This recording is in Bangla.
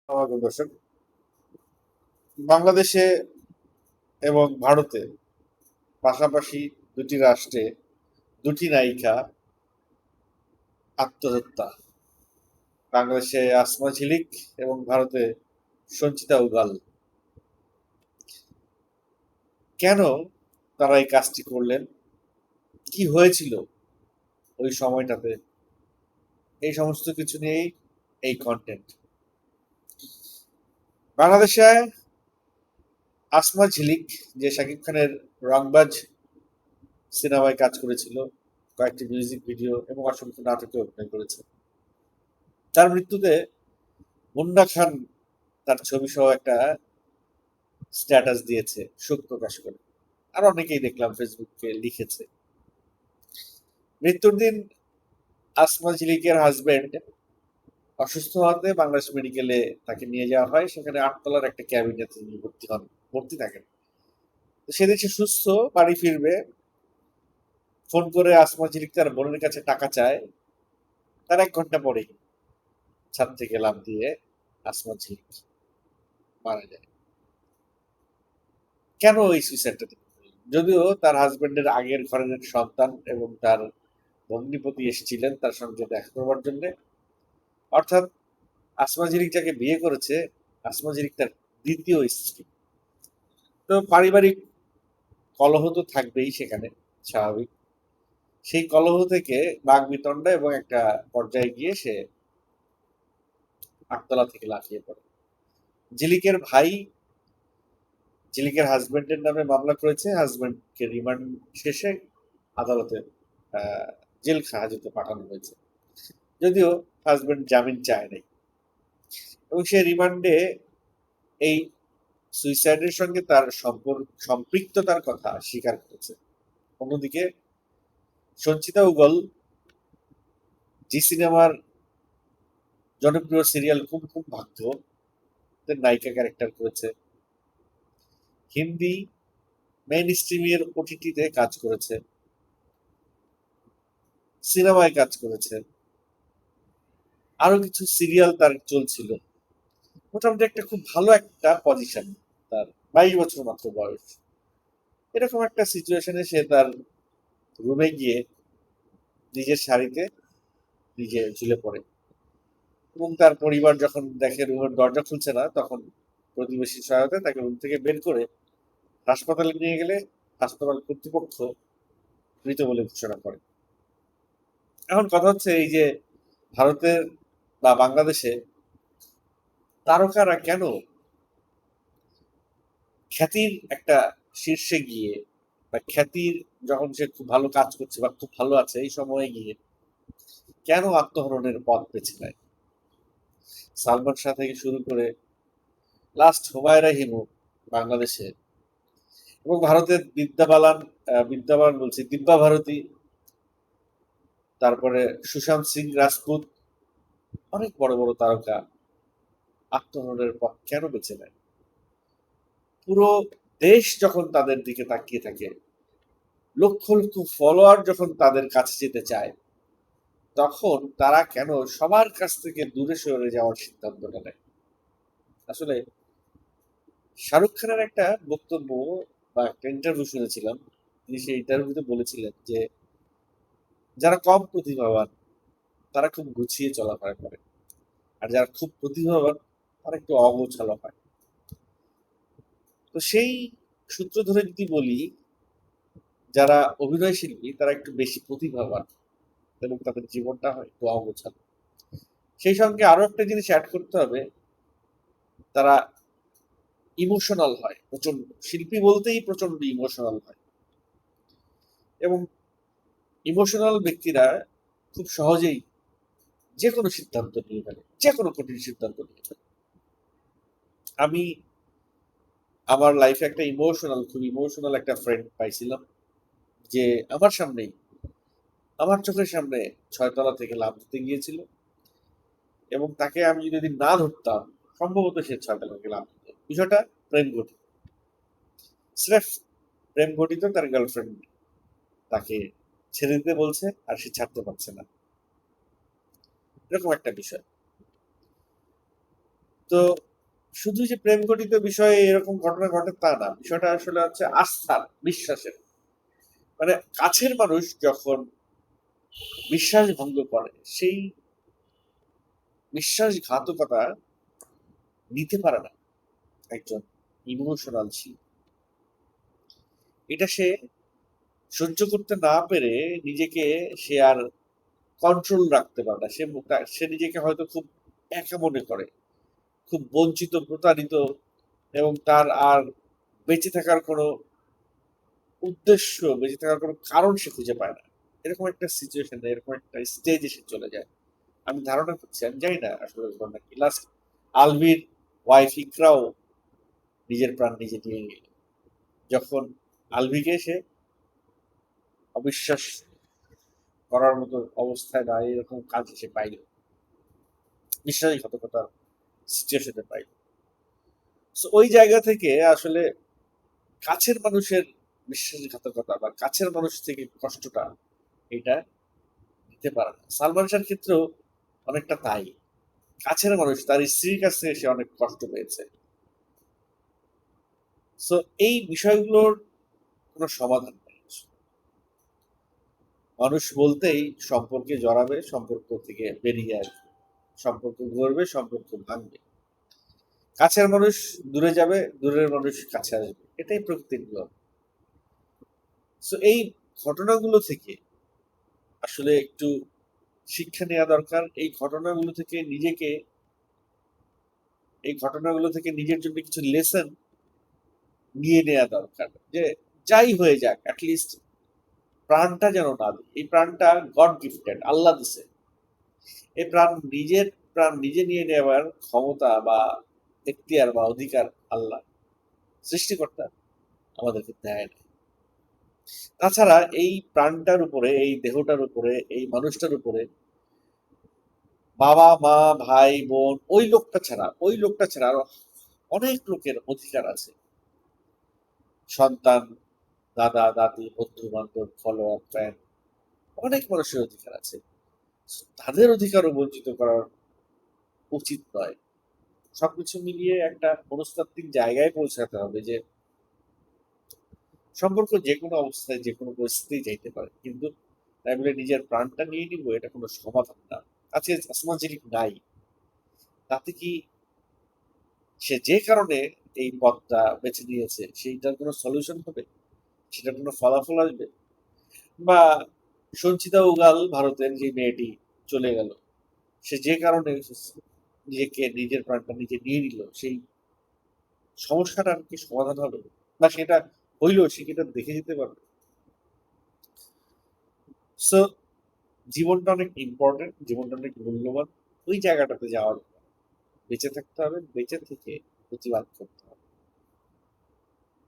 আমাদের দর্শক, বাংলাদেশে এবং ভারতে পাশাপাশি দুটি রাষ্ট্রে দুটি নায়িকা আত্মহত্যা। বাংলাদেশে আসমা ঝিলিক এবং ভারতে সঞ্চিতা উগাল। কেন তারা এই কাজটি করলেন, কি হয়েছিল ওই সময়টাতে, এই সমস্ত কিছু নিয়েই এই কন্টেন্ট। বাংলাদেশে আসমা ঝিলিক, যে শাকিব খানের রংবাজ সিনেমায় কাজ করেছিল, কয়েকটি মিউজিক ভিডিও এবং অসংখ্য নাটকে অভিনয় করেছে, তার মৃত্যুতে মুন্না খান তার ছবি সহ একটা স্ট্যাটাস দিয়েছে শোক প্রকাশ করে। আর অনেকেই দেখলাম ফেসবুকে লিখেছে। মৃত্যুর দিন আসমা ঝিলিকের হাজবেন্ড অসুস্থ হওয়াতে বাংলাদেশ মেডিকেলে তাকে নিয়ে যাওয়া হয়। সেখানে 8 তলার একটা ক্যাবিনে তিনি ভর্তি থাকেন। তো সেদিন সে সুস্থ বাড়ি ফিরবে, ফোন করে আসমা ঝিলিক তার বোনের কাছে টাকা চায়। তার 1 ঘন্টা পরেই ছাদ থেকে লাফ দিয়ে আসমা ঝিলিক মারা যায়। কেন এই সুইসাইডটা তিনি করলেন? যদিও তার হাজবেন্ডের আগের ঘরের সন্তান এবং তার ভগ্নিপতি এসেছিলেন তার সঙ্গে দেখা করবার জন্য। অর্থাৎ আসমা ঝিলিক যাকে বিয়ে করেছে, আসমা ঝিলিক তার দ্বিতীয় স্ত্রী। তো পারিবারিক কলহ তো থাকবেই সেখানে, স্বাভাবিক। সেই কলহ থেকে বাগবিতণ্ডা এবং একটা পর্যায়ে গিয়ে সে 8 তলা থেকে লাফিয়ে পড়ে। ঝিলিকের ভাই ঝিলিকের হাজবেন্ডের নামে মামলা করেছে। হাজবেন্ডকে রিমান্ড শেষে আদালতে জেল হাজতে পাঠানো হয়েছে, যদিও হাজবেন্ড জামিন চায় নাই। এবং সে রিমান্ডে এই সুইসাইডের সঙ্গে তার সম্পৃক্ততার কথা স্বীকার করেছে। অন্যদিকে সঞ্চিতা উগল জি সিনেমার জনপ্রিয় সিরিয়াল কুম কুম ভাগ্য নায়িকা ক্যারেক্টার করেছে, হিন্দি মেইন স্ট্রিমের ওটিটিতে কাজ করেছে, সিনেমায় কাজ করেছে, আরো কিছু সিরিয়াল তার চলছিল। মোটামুটি একটা খুব ভালো একটা পজিশন তার, 22 বছর মাত্র বয়স। এরকম একটা সিচুয়েশনে সে তার রুমে গিয়ে নিজের শাড়িতে নিজে ঝুলে পড়ে। এবং তার পরিবার যখন দেখে রুমের দরজা খুলছে না, তখন প্রতিবেশী সহায়তায় তাকে রুম থেকে বের করে হাসপাতালে নিয়ে গেলে হাসপাতাল কর্তৃপক্ষ মৃত বলে ঘোষণা করে। এখন কথা হচ্ছে, এই যে ভারতের বা বাংলাদেশে তারকারা কেন খ্যাতির একটা শীর্ষে গিয়ে, বা খ্যাতির যখন সে খুব ভালো কাজ করছে বা খুব ভালো আছে এই সময়ে গিয়ে কেন আত্মহননের পথ বেছে নেয়? সালমান শাহ থেকে শুরু করে লাস্ট হুমায়রা হিমু বাংলাদেশে, এবং ভারতের বিদ্যা বালান বলছি, দিব্যা ভারতী, তারপরে সুশান্ত সিং রাজপুত, অনেক বড় বড় তারকা আত্মহননের পথ কেন বেছে নেয়? পুরো দেশ যখন তাদের দিকে তাকিয়ে থাকে, লক্ষ লক্ষ ফলোয়ার যখন তাদের কাছে যেতে চায়, তখন তারা কেন সবার কাছ থেকে দূরে সরে যাওয়ার সিদ্ধান্তটা নেয়? আসলে শাহরুখ খানের একটা বক্তব্য বা একটা ইন্টারভিউ শুনেছিলাম। তিনি সেই ইন্টারভিউতে বলেছিলেন যে যারা কম প্রতিভাবান তারা খুব গুছিয়ে চলাফেরা করে, আর যারা খুব প্রতিভাবান তারা একটু অগোছালো হয়। তো সেই সূত্র ধরে যদি বলি, যারা অভিনয় শিল্পী তারা একটু বেশি প্রতিভাবান এবং তাদের জীবনটা হয় একটু অগোছালো। সেই সঙ্গে আরো একটা জিনিস অ্যাড করতে হবে, তারা ইমোশনাল হয় প্রচন্ড। শিল্পী বলতেই প্রচন্ড ইমোশনাল হয়, এবং ইমোশনাল ব্যক্তিরা খুব সহজেই যে কোনো সিদ্ধান্ত নিয়ে ফেলে, যে কোনো কঠিন সিদ্ধান্ত নিয়ে ফেলে। আমি আমার লাইফে একটা খুব ইমোশনাল একটা ফ্রেন্ড পাইছিলাম, যে আমার সামনেই, আমার চোখের সামনে 6 তলা থেকে লাফ দিতে গিয়েছিল, এবং তাকে আমি যদি না ধরতাম সম্ভবত সে 6 তলা থেকে লাফ দিত। বিষয়টা প্রেম ঘটিত, স্রেফ প্রেম ঘটিত। তার গার্লফ্রেন্ড তাকে ছেড়ে দিতে বলছে আর সে ছাড়তে পারছে না, এরকম একটা বিষয়। তো শুধু যে প্রেম ঘটিত বিষয়ে এরকম ঘটনা ঘটে তা না, বিষয়টা আসলে হচ্ছে আস্থার, বিশ্বাসের। মানে কাছের মানুষ যখন বিশ্বাস ভঙ্গ করে, সেই বিশ্বাসঘাতকতা নিতে পারে না একজন ইমোশনাল শিল্পী। এটা সে সহ্য করতে না পেরে নিজেকে সে আর কন্ট্রোল রাখতে পারে না। সে নিজেকে হয়তো খুব একা মনে করে, খুব বঞ্চিত, প্রতারিত, এবং তার আর বেঁচে থাকার কোনো উদ্দেশ্য, বেঁচে থাকার কোনো কারণ সে খুঁজে পায় না। এরকম একটা সিচুয়েশন, এরকম একটা স্টেজে সে চলে যায়। আমি ধারণা করছি, আমি জানি না আসলে ঘটনা কি। লাস্ট আলভির ওয়াইফ ইকরাও নিজের প্রাণ নিজে নিয়ে গেল যখন আলভিকে সে অবিশ্বাস করার মতো অবস্থায় বা এরকম কাজ সে পাইল, বিশ্বাসঘাতকতার সিচুয়েশনে পাইল। সো ওই জায়গা থেকে আসলে কাছের মানুষের বিশ্বাসঘাতকতা বা কাছের মানুষ থেকে কষ্টটা, এটা নিতে পারে না। সালমান শাহর ক্ষেত্রেও অনেকটা তাই। কাছের মানুষ, তার স্ত্রীর কাছ থেকে সে অনেক কষ্ট পেয়েছে। সো এই বিষয়গুলোর কোনো সমাধান নেই। মানুষ বলতেই সম্পর্কে জড়াবে, সম্পর্ক থেকে বেরিয়ে আসবে, সম্পর্ক গড়বে, সম্পর্ক ভাঙবে। কাছের মানুষ দূরে যাবে, দূরের মানুষ কাছে আসবে, এটাই প্রকৃতির নিয়ম। সো এই ঘটনাগুলো থেকে আসলে একটু শিক্ষা নেওয়া দরকার। এই ঘটনাগুলো থেকে নিজের জন্য কিছু লেসন নিয়ে নেওয়া দরকার, যে যাই হয়ে যাক, অ্যাটলিস্ট প্রাণটা যেন না দিই। এই প্রাণটা গড গিফটেড, আল্লাহ দিছে। এই প্রাণ নিজে নিয়ে নেওয়ার ক্ষমতা বা এখতিয়ার বা অধিকার আল্লাহ সৃষ্টিকর্তা আমাদেরকে দেয় না। তাছাড়া এই প্রাণটার উপরে, এই দেহটার উপরে, এই মানুষটার উপরে বাবা মা ভাই বোন ওই লোকটা ছাড়া আরো অনেক লোকের অধিকার আছে। সন্তান, দাদা দাদি, বন্ধু বান্ধব, ফলোয়ার, ফ্রেন্ড, অনেক মানুষের অধিকার আছে। তাদের অধিকারও বঞ্চিত করার উচিত নয়। সবকিছু মিলিয়ে একটা মনস্তাত্ত্বিক জায়গায় পৌঁছাতে হবে যে সম্পর্ক যে কোনো অবস্থায় যে কোনো পরিস্থিতি যাইতে পারে, কিন্তু তাই বলে নিজের প্রাণটা নিয়ে নিবো, এটা কোনো সমাধান না। আজকে আসমান জিনিস নাই, তাতে কি সে যে কারণে এই পথটা বেছে নিয়েছে সেইটার কোনো সলিউশন হবে, সেটার কোনো ফলাফল আসবে? বা সঞ্চিতা উগাল, ভারতের যে মেয়েটি চলে গেল, সে যে কারণে নিজের প্রাণটা নিজে নিয়ে নিল, সেই সমস্যাটার কি সমাধান হবে? বা সেটা হইলো, সে কি এটা দেখে যেতে পারবে? সো জীবনটা অনেক ইম্পর্টেন্ট, জীবনটা অনেক মূল্যবান। ওই জায়গাটাতে যাওয়ার, বেঁচে থাকতে হবে, বেঁচে থেকে প্রতিবাদ করতে হবে।